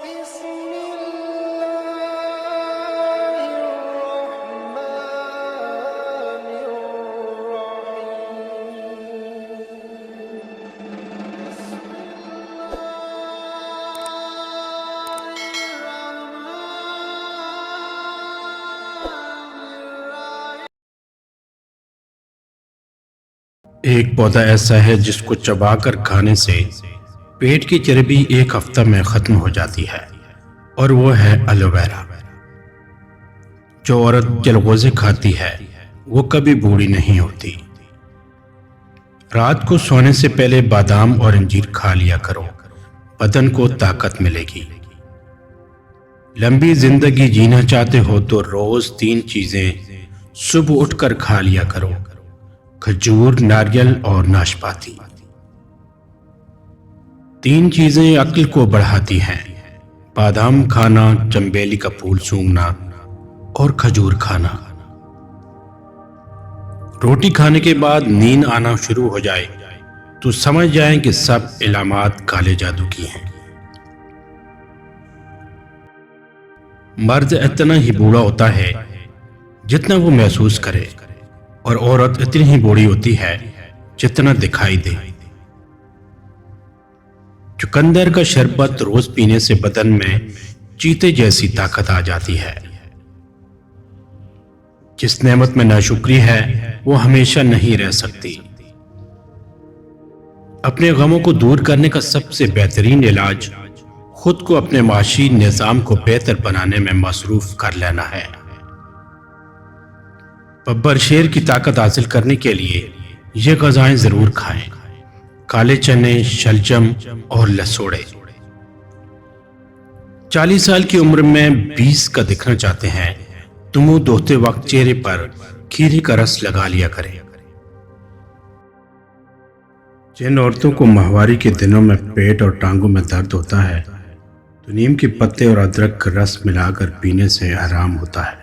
ایک پودا ایسا ہے جس کو چبا کر کھانے سے پیٹ کی چربی ایک ہفتہ میں ختم ہو جاتی ہے، اور وہ ہے ایلو ویرا۔ جو عورت چلغوزے کھاتی ہے وہ کبھی بوڑھی نہیں ہوتی۔ رات کو سونے سے پہلے بادام اور انجیر کھا لیا کرو، بدن کو طاقت ملے گی۔ لمبی زندگی جینا چاہتے ہو تو روز 3 چیزیں صبح اٹھ کر کھا لیا کرو: کھجور، ناریل اور ناشپاتی۔ 3 چیزیں عقل کو بڑھاتی ہیں: بادام کھانا، چنبیلی کا پھول سونگھنا اور کھجور کھانا۔ روٹی کھانے کے بعد نیند آنا شروع ہو جائے تو سمجھ جائیں کہ سب علامات کالے جادو کی ہیں۔ مرد اتنا ہی بوڑھا ہوتا ہے جتنا وہ محسوس کرے، اور عورت اتنی ہی بوڑھی ہوتی ہے جتنا دکھائی دے۔ چقندر کا شربت روز پینے سے بدن میں چیتے جیسی طاقت آ جاتی ہے۔ جس نعمت میں ناشکری ہے وہ ہمیشہ نہیں رہ سکتی۔ اپنے غموں کو دور کرنے کا سب سے بہترین علاج خود کو اپنے معاشی نظام کو بہتر بنانے میں مصروف کر لینا ہے۔ ببر شیر کی طاقت حاصل کرنے کے لیے یہ غذائیں ضرور کھائیں: کالے چنے، شلجم اور لسوڑے۔ 40 سال کی عمر میں 20 کا دکھنا چاہتے ہیں تو منہ دھوتے وقت چہرے پر کھیرے کا رس لگا لیا کریں۔ جن عورتوں کو ماہواری کے دنوں میں پیٹ اور ٹانگوں میں درد ہوتا ہے تو نیم کے پتے اور ادرک کا رس ملا کر پینے سے آرام ہوتا ہے۔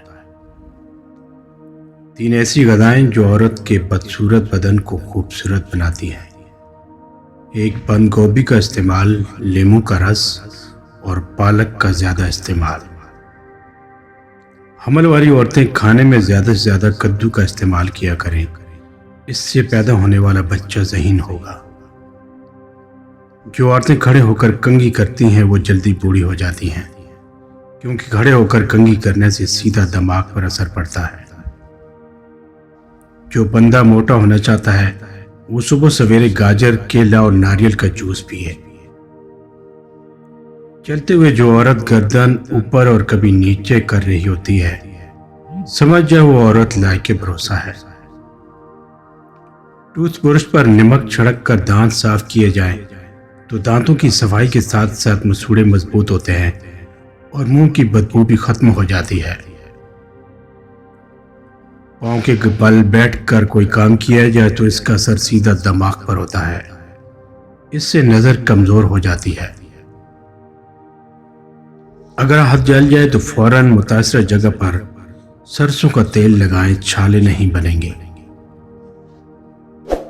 3 ایسی غذائیں جو عورت کے بدصورت بدن کو خوبصورت بناتی ہیں: 1 بند گوبھی کا استعمال، لیموں کا رس اور پالک کا زیادہ استعمال۔ حمل والی عورتیں کھانے میں زیادہ سے زیادہ کدو کا استعمال کیا کریں، اس سے پیدا ہونے والا بچہ ذہین ہوگا۔ جو عورتیں کھڑے ہو کر کنگھی کرتی ہیں وہ جلدی بوڑھی ہو جاتی ہیں، کیونکہ کھڑے ہو کر کنگھی کرنے سے سیدھا دماغ پر اثر پڑتا ہے۔ جو بندہ موٹا ہونا چاہتا ہے وہ صبح سویرے گاجر، کیلا اور ناریل کا جوس پیے۔ چلتے ہوئے جو عورت گردن اوپر اور کبھی نیچے کر رہی ہوتی ہے، سمجھ جائے وہ عورت لائق بھروسہ ہے۔ ٹوتھ برش پر نمک چھڑک کر دانت صاف کیے جائیں تو دانتوں کی صفائی کے ساتھ ساتھ مسوڑے مضبوط ہوتے ہیں اور منہ کی بدبو بھی ختم ہو جاتی ہے۔ پاؤں کے بل بیٹھ کر کوئی کام کیا جائے تو اس کا اثر سیدھا دماغ پر ہوتا ہے، اس سے نظر کمزور ہو جاتی ہے۔ اگر ہاتھ جل جائے تو فوراً متاثرہ جگہ پر سرسوں کا تیل لگائیں، چھالے نہیں بنیں گے۔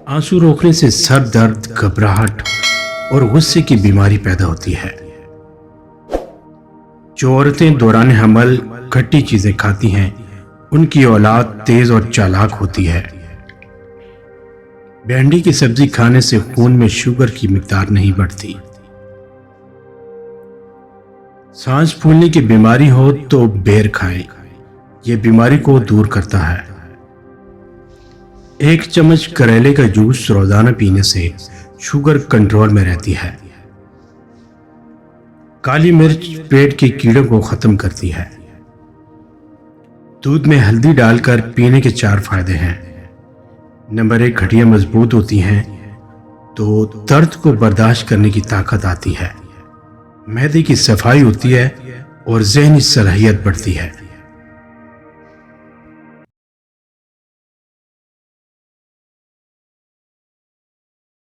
آنسو روکنے سے سر درد، گھبراہٹ اور غصے کی بیماری پیدا ہوتی ہے۔ جو عورتیں دوران حمل کھٹی چیزیں کھاتی ہیں ان کی اولاد تیز اور چالاک ہوتی ہے۔ بھنڈی کی سبزی کھانے سے خون میں شوگر کی مقدار نہیں بڑھتی۔ سانس پھولنے کی بیماری ہو تو بیر کھائیں، یہ بیماری کو دور کرتا ہے۔ 1 چمچ کریلے کا جوس روزانہ پینے سے شوگر کنٹرول میں رہتی ہے۔ کالی مرچ پیٹ کے کیڑوں کو ختم کرتی ہے۔ دودھ میں ہلدی ڈال کر پینے کے 4 فائدے ہیں۔ نمبر 1، ہڈیاں مضبوط ہوتی ہیں، تو درد کو برداشت کرنے کی طاقت آتی ہے، معدے کی صفائی ہوتی ہے اور ذہنی صلاحیت بڑھتی ہے۔